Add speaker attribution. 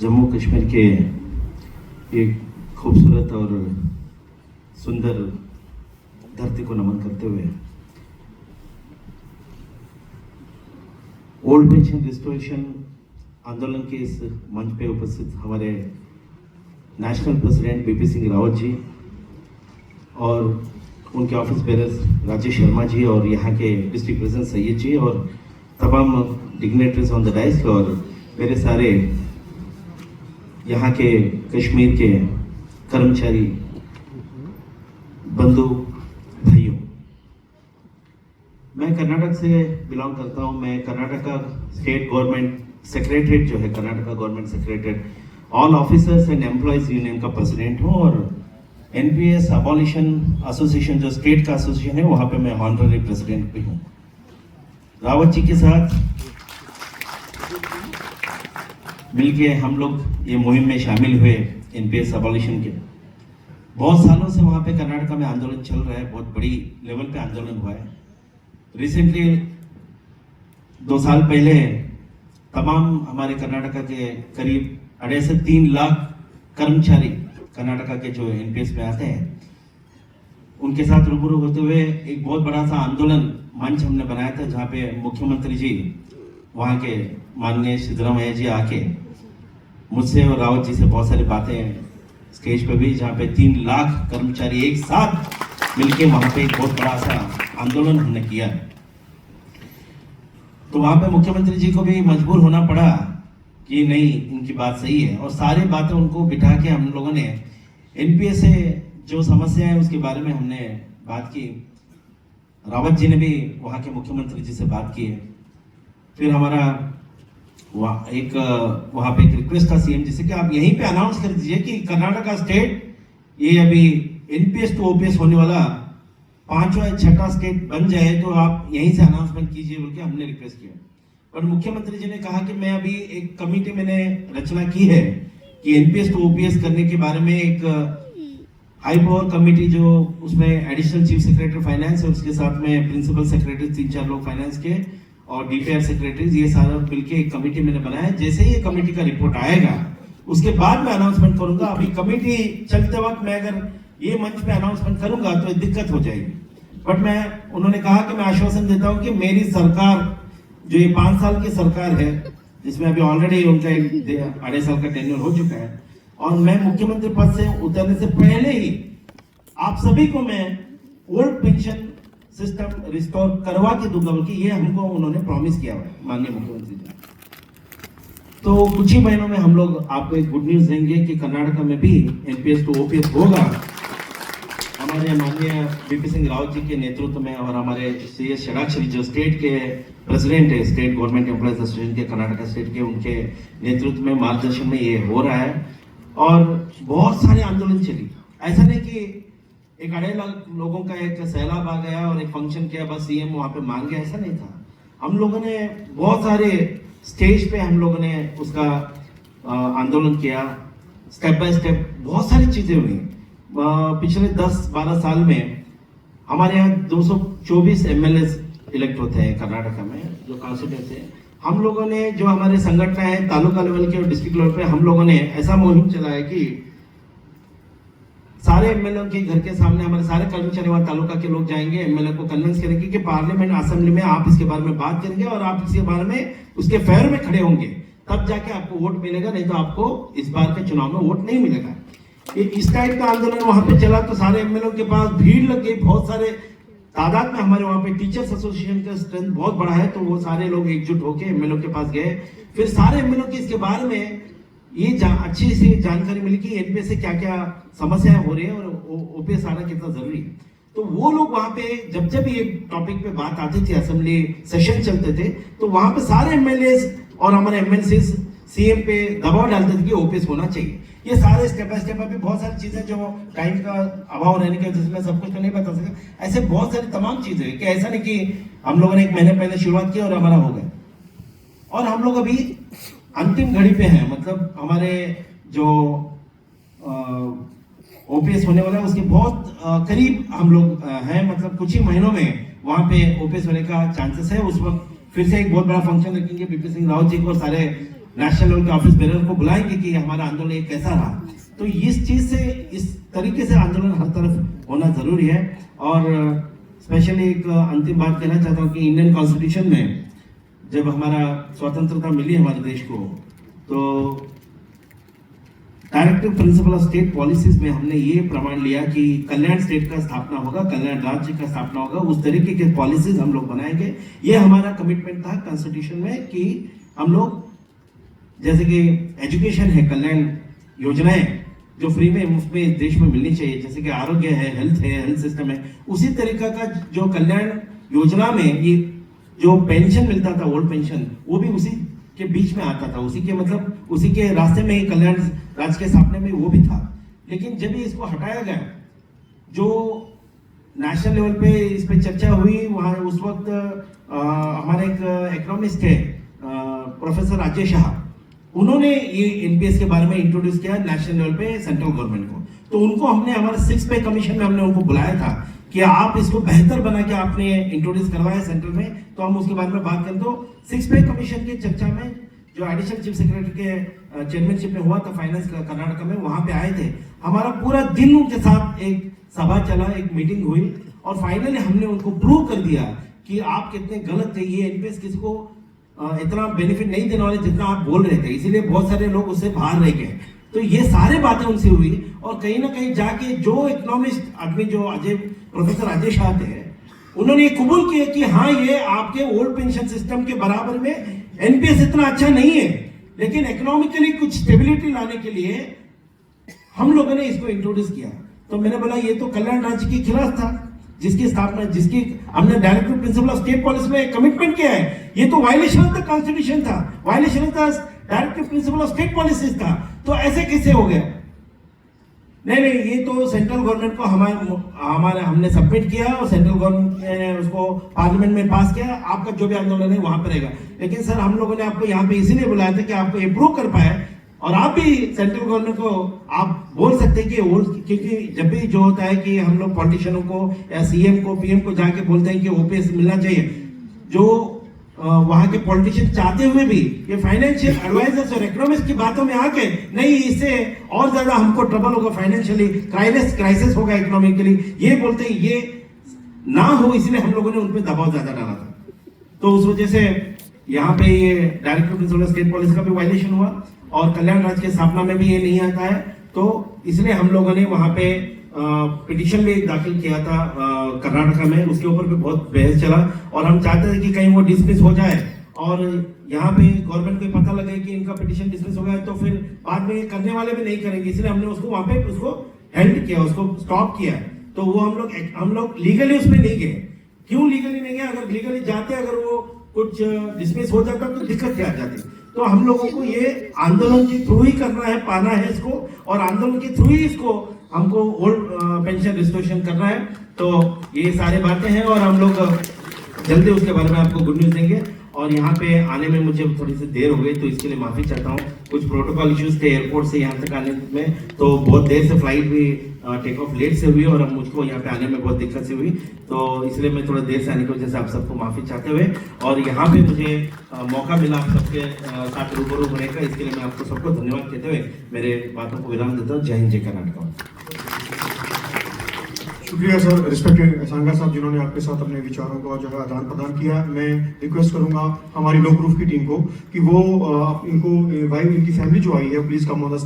Speaker 1: जम्मू कश्मीर के एक खूबसूरत और सुंदर धरती को नमन करते हुए ओल्ड पेंशन रिस्टोरेशन आंदोलन के इस मंच पे उपस्थित हमारे national president BP Singh Rawat ji और उनके ऑफिस बेरर्स राजेश शर्मा जी और यहाँ के डिस्ट्रिक्ट प्रेसिडेंट सैयद जी और तमाम डिग्नेटरीज ऑन द डाइस और मेरे सारे यहाँ के कश्मीर के कर्मचारी बंधु भाइयों, मैं कर्नाटक से बिलोंग करता हूँ। मैं कर्नाटक का स्टेट गवर्नमेंट सेक्रेटरीट जो है, Karnataka government secretariat all officers and employees union का प्रेसिडेंट हूँ और एनपीएस अबॉलिशन एसोसिएशन जो स्टेट का एसोसिएशन है वहाँ पे मैं ऑनररी प्रेसिडेंट भी हूँ। रावत जी के साथ मिलके हम लोग ये मुहिम में शामिल हुए एनपीएस अबॉलिशन के। बहुत सालों से वहाँ पे कर्नाटक में आंदोलन चल रहा है, बहुत बड़ी लेवल पे आंदोलन हुआ है। रिसेंटली 2 साल पहले तमाम हमारे कर्नाटक के करीब 2.5 से 3 लाख कर्मचारी कर्नाटक के जो एनपीएस में आते हैं उनके साथ रूबरू होते हुए एक बहुत बड़ा सा आंदोलन मंच हमने बनाया था, जहाँ पे मुख्यमंत्री जी वहाँ के माननीय सिद्धरामैया जी आके मुझसे और रावत जी से बहुत सारी बातें स्टेज पे भी, जहाँ पे 3 लाख कर्मचारी एक साथ मिलके वहाँ पे एक बहुत बड़ा सा आंदोलन हमने किया। तो वहाँ पे मुख्यमंत्री जी को भी मजबूर होना पड़ा कि नहीं, इनकी बात सही है और सारी बातें उनको बिठा के हम लोगों ने एनपीएस से जो समस्या है उसके बारे में हमने बात की। रावत जी ने भी वहाँ के मुख्यमंत्री जी से बात की है। फिर हमारा वहाँ पे एक रिक्वेस्ट था सीएम जी से कि आप यहीं पे अनाउंस कर दीजिए कि कर्नाटक का स्टेट ये अभी एनपीएस टू ओपीएस होने वाला 5वां या 6वां स्टेट बन जाए तो आप यहीं से अनाउंसमेंट कीजिए बोल के हमने रिक्वेस्ट किया। पर मुख्यमंत्री जी ने कहा कि मैं अभी एक कमेटी मैंने रचना की है कि एनपीएस टू ओपीएस करने के बारे में एक हाई पावर कमेटी जो उसमें एडिशनल चीफ सेक्रेटरी फाइनेंस है, उसके साथ में प्रिंसिपल सेक्रेटरी 3-4 लोग फाइनेंस के और डीपीआर सेक्रेटरीज, ये सारा मिलके एक कमेटी मैंने बनाया। जैसे ही ये कमेटी का रिपोर्ट आएगा उसके बाद मैं अनाउंसमेंट करूंगा। अभी कमेटी चलते वक्त मैं अगर ये मंच पे अनाउंसमेंट करूंगा तो दिक्कत हो जाएगी। बट उन्होंने कहा कि मैं आश्वासन देता हूं कि मेरी सरकार जो ये 5 साल की सरकार है, जिसमें अभी ऑलरेडी उनका 2.5 साल का टेन्योर हो चुका है और मैं मुख्यमंत्री पद से उतरने से पहले ही आप सभी को मैं ओल्ड पेंशन सिस्टम रिस्टोर करवा के दूंगा, बल्कि ये हमको उन्होंने प्रॉमिस किया है माननीय मुख्यमंत्री जी। तो कुछ ही महीनों में हम लोग आपको एक गुड न्यूज देंगे कि कर्नाटक में भी एनपीएस टू ओपीएस होगा। हमारे माननीय बीपी सिंह रावत जी के नेतृत्व में और हमारे सीएस षडाक्षरी जो स्टेट के प्रेसिडेंट है स्टेट गवर्नमेंट एम्प्लॉयज एसोसिएशन के कर्नाटक स्टेट के, उनके नेतृत्व में मार्गदर्शन में ये हो रहा है। और बहुत सारे आंदोलन चली, ऐसा नहीं कि एक 2.5 लाख लोगों का एक सैलाब आ गया और एक फंक्शन किया बस सीएम वहां पे मान गया, ऐसा नहीं था। हम लोगों ने बहुत सारे स्टेज पे हम लोगों ने उसका आंदोलन किया, स्टेप बाय स्टेप बहुत सारी चीजें हुई। पिछले 10-12 साल में हमारे यहाँ 224 एमएलए इलेक्ट होते हैं कर्नाटक में जो कॉन्स्टिट्यूंसी है। हम लोगों ने जो हमारे संगठन है तालुका लेवल के और डिस्ट्रिक्ट लेवल पे हम लोगों ने ऐसा मुहिम चलाया कि सारे एमएलए के घर के सामने हमारे सारे कर्मचारी वहां तालुका के लोग जाएंगे, एमएलए को कन्विंस करेंगे कि पार्लियामेंट असेंबली में आप इसके बारे में बात करेंगे और आप इसके बारे में उसके फेवर में खड़े होंगे, तब जाके आपको वोट मिलेगा, नहीं तो आपको इस बार के चुनाव में वोट नहीं मिलेगा। इस टाइप का आंदोलन वहां पे चला तो सारे एमएलए के पास भीड़ लग गई, बहुत सारे तादाद में। हमारे वहां पे टीचर्स एसोसिएशन का स्ट्रेंथ बहुत बड़ा है, तो वो सारे लोग एकजुट होकर एमएलए के पास गए। फिर सारे एमएलए के इसके बारे में ये अच्छी सी जानकारी मिली कि एनपीएस से क्या क्या समस्याएं हो रही है और ओपीएस आना कितना जरूरी है। तो वो लोग वहां पे जब ये टॉपिक पे बात आती थी, असेंबली सेशन चलते थे, तो वहां पे सारे एमएलए और हमारे एमएलसी सीएम पे दबाव डालते थे कि ओपीएस होना चाहिए। ये सारे स्टेप बाय स्टेप अभी बहुत सारी चीजें जो टाइम का अभाव रहने की वजह से मैं सब कुछ तो नहीं बता सकता, ऐसे बहुत सारी तमाम चीजें कि ऐसा नहीं कि हम लोगों ने 1 महीने पहले शुरुआत की और हमारा हो गया। और हम लोग अभी अंतिम घड़ी पे हैं, मतलब हमारे जो ओपीएस होने वाला है उसके बहुत करीब हम लोग हैं, मतलब कुछ ही महीनों में वहां पे ओपीएस होने का चांसेस है। उस वक्त फिर से एक बहुत बड़ा फंक्शन रखेंगे बीपी सिंह रावत जी को और सारे नेशनल लेवल के ऑफिस बेरर को बुलाएंगे कि हमारा आंदोलन ये कैसा रहा। तो इस चीज से, इस तरीके से आंदोलन हर तरफ होना जरूरी है। और स्पेशली एक अंतिम बात कहना चाहता हूँ कि इंडियन कॉन्स्टिट्यूशन में जब हमारा स्वतंत्रता मिली हमारे देश को, तो directive principle of state policies में हमने ये प्रमाण लिया कि कल्याण स्टेट का स्थापना होगा, कल्याण राज्य का स्थापना होगा, उस तरीके के पॉलिसीज हम लोग बनाएंगे। ये हमारा कमिटमेंट था कॉन्स्टिट्यूशन में कि हम लोग, जैसे कि एजुकेशन है, कल्याण योजनाएं जो फ्री में मुफ्त में इस देश में मिलनी चाहिए, जैसे कि आरोग्य है, हेल्थ सिस्टम है, उसी तरीका का जो कल्याण योजना में ये जो पेंशन मिलता था, ओल्ड पेंशन, वो भी उसी के बीच में आता था, उसी के मतलब उसी के रास्ते में कल्याण राज्य के स्थापना में वो भी था। लेकिन जब ये इसको हटाया गया, जो नेशनल लेवल पे इस पे चर्चा हुई, वहाँ उस वक्त हमारे एक इकोनॉमिस्ट थे प्रोफेसर राजेश शाह, उन्होंने ये एनपीएस के बारे में इंट्रोड्यूस किया नेशनल लेवल पे सेंट्रल गवर्नमेंट को। तो उनको हमने हमारे 6 पे कमीशन में हमने उनको बुलाया था कि आप इसको बेहतर बना के आपने इंट्रोड्यूस करवाया सेंट्रल में, तो हम उसके बारे में बात करें। तो 6 पे कमीशन की चर्चा में जो एडिशनल चीफ सेक्रेटरी के चेयरमैनशिप में हुआ था फाइनेंस कर्नाटक में, वहां पे आए थे, हमारा पूरा दिन उनके साथ एक सभा चला, एक मीटिंग हुई, और फाइनली हमने उनको प्रूव कर दिया कि आप कितने गलत थे, ये एनपीएस किसको इतना बेनिफिट नहीं देने वाले जितना आप बोल रहे थे, इसीलिए बहुत सारे लोग उससे बाहर रह गए। तो ये सारे बातें उनसे हुई, और कहीं ना कहीं जाके जो इकोनॉमिस्ट आदमी जो प्रोफेसर राजेश शाह थे, उन्होंने ये कबूल किया कि हाँ, ये आपके ओल्ड पेंशन सिस्टम के बराबर में एनपीएस इतना अच्छा नहीं है, लेकिन इकोनॉमिकली कुछ स्टेबिलिटी लाने के लिए हम लोगों ने इसको इंट्रोड्यूस किया। तो मैंने बोला ये तो कल्याण राज्य के खिलाफ था, जिसकी स्थापना, जिसकी हमने directive principle of state policy में कमिटमेंट किया है, ये तो वायलेशन ऑफ द कॉन्स्टिट्यूशन था, violation of the directive principle of state policies था। तो ऐसे कैसे हो गया? नहीं, ये तो सेंट्रल गवर्नमेंट को हमारे हमने सबमिट किया, और सेंट्रल गवर्नमेंट ने उसको पार्लियामेंट में पास किया, आपका जो भी आंदोलन है वहां पर रहेगा। लेकिन सर, हम लोगों ने आपको यहाँ पे इसीलिए बुलाया था कि आपको ये प्रूव कर पाए, और आप भी सेंट्रल गवर्नमेंट को आप बोल सकते हैं कि क्योंकि जब भी जो होता है कि हम लोग पॉलिटिशियनों को या सीएम को, पीएम को जाके बोलते हैं कि ओपीएस मिलना चाहिए, जो वहां के पॉलिटिशियन चाहते हुए भी ये फाइनेंशियल एडवाइजर्स और इकोनॉमिस्ट की बातों में आके, नहीं इससे और ज्यादा हमको ट्रबल होगा, फाइनेंशियली क्राइसिस होगा इकोनॉमिकली, ये बोलते हैं ये ना हो, इसलिए हम लोगों ने उन पर दबाव ज्यादा डाला था। तो उस वजह से यहाँ पे ये directive principle of state policy का भी वायलेशन हुआ, और कल्याण राज्य की स्थापना में भी ये नहीं आता है। तो इसलिए हम लोगों ने वहां पे पिटिशन भी दाखिल किया था कर्नाटक में, उसके ऊपर भी बहुत बहस चला, और हम चाहते थे कि कहीं वो डिसमिस हो जाए, और यहाँ पे गवर्नमेंट को पता लगे कि इनका पिटिशन डिसमिस हो गया, तो फिर बाद में करने वाले भी नहीं करेंगे, इसलिए हमने उसको वहां पे उसको हेल्ड किया, उसको स्टॉप किया। तो वो हम लोग लीगली उसमें नहीं गए। क्यों लीगली नहीं गए? अगर लीगली जाते, अगर वो कुछ डिसमिस हो जाता तो दिक्कत क्या आ जाती। तो हम लोगों को ये आंदोलन के थ्रू ही करना है, पाना है इसको, और आंदोलन के थ्रू ही इसको हमको ओल्ड पेंशन रिस्टोरेशन करना है। तो ये सारी बातें हैं, और हम लोग जल्दी उसके बारे में आपको गुड न्यूज देंगे। और यहाँ पे आने में मुझे थोड़ी सी देर हो गई, तो इसके लिए माफी चाहता हूँ। कुछ प्रोटोकॉल इश्यूज थे एयरपोर्ट से यहाँ तक आने में, तो बहुत देर से फ्लाइट भी टेक ऑफ लेट से हुई, और अब मुझको यहाँ पे आने में बहुत दिक्कत से हुई, तो इसलिए मैं थोड़ा देर से आने की वजह से आप सबको माफी चाहते हुए, और यहाँ पे मुझे मौका मिला आप सबके साथ रूबरू होने का, इसके लिए मैं आपको सबको धन्यवाद कहते हुए मेरे बातों को विराम देता हूँ। जय हिंद, जय कर्नाटक।
Speaker 2: शुक्रिया सर, रिस्पेक्टेड सांगा साहब, जिन्होंने आपके साथ अपने विचारों का जो है आदान प्रदान किया। मैं रिक्वेस्ट करूंगा हमारी लो प्रूफ की टीम को कि वो इनको इनकी फैमिली जो आई है, प्लीज कम ऑन द